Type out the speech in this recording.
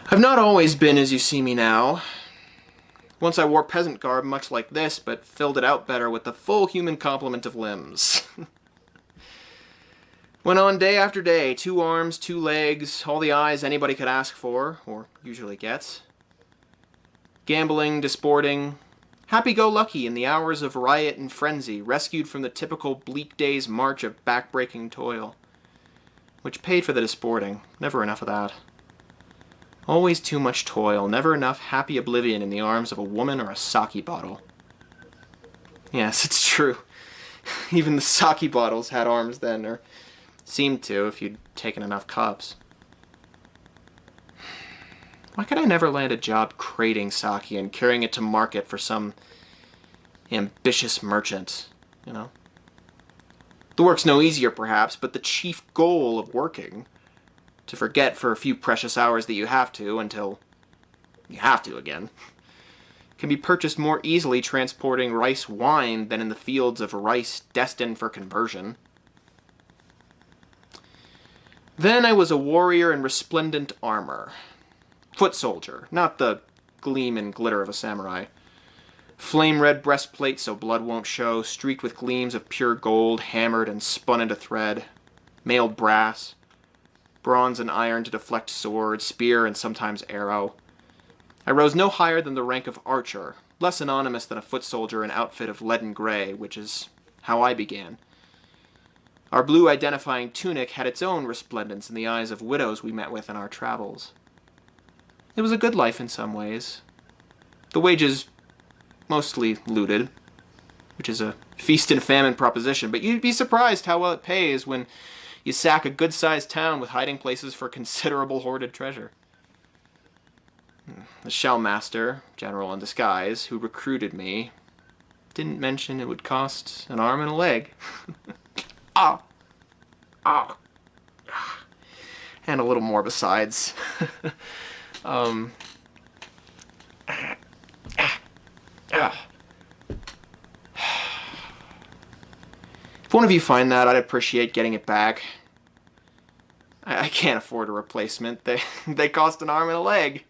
I've not always been as you see me now. Once I wore peasant garb much like this, but filled it out better with the full human complement of limbs. Went on day after day, 2 arms, 2 legs, all the eyes anybody could ask for, or usually gets. Gambling, disporting, happy-go-lucky in the hours of riot and frenzy, rescued from the typical bleak day's march of back-breaking toil. Which paid for the disporting, never enough of that. Always too much toil, never enough happy oblivion in the arms of a woman or a sake bottle. Yes, it's true. Even the sake bottles had arms then, or seemed to if you'd taken enough cups. Why could I never land a job crating sake and carrying it to market for some ambitious merchant, you know? The work's no easier, perhaps, but the chief goal of working, to forget for a few precious hours that you have to until you have to again, can be purchased more easily transporting rice wine than in the fields of rice destined for conversion. Then I was a warrior in resplendent armor. Foot soldier, not the gleam and glitter of a samurai. Flame-red breastplate so blood won't show, streaked with gleams of pure gold, hammered and spun into thread. Mailed brass. Bronze and iron to deflect sword, spear, and sometimes arrow. I rose no higher than the rank of archer, less anonymous than a foot soldier in outfit of leaden gray, which is how I began. Our blue identifying tunic had its own resplendence in the eyes of widows we met with in our travels. It was a good life in some ways. The wages mostly looted, which is a feast and famine proposition, but you'd be surprised how well it pays when you sack a good-sized town with hiding places for considerable hoarded treasure. The shellmaster, general in disguise, who recruited me, didn't mention it would cost an arm and a leg. Ah! Ah! And a little more besides. If one of you find that, I'd appreciate getting it back. I can't afford a replacement. They cost an arm and a leg.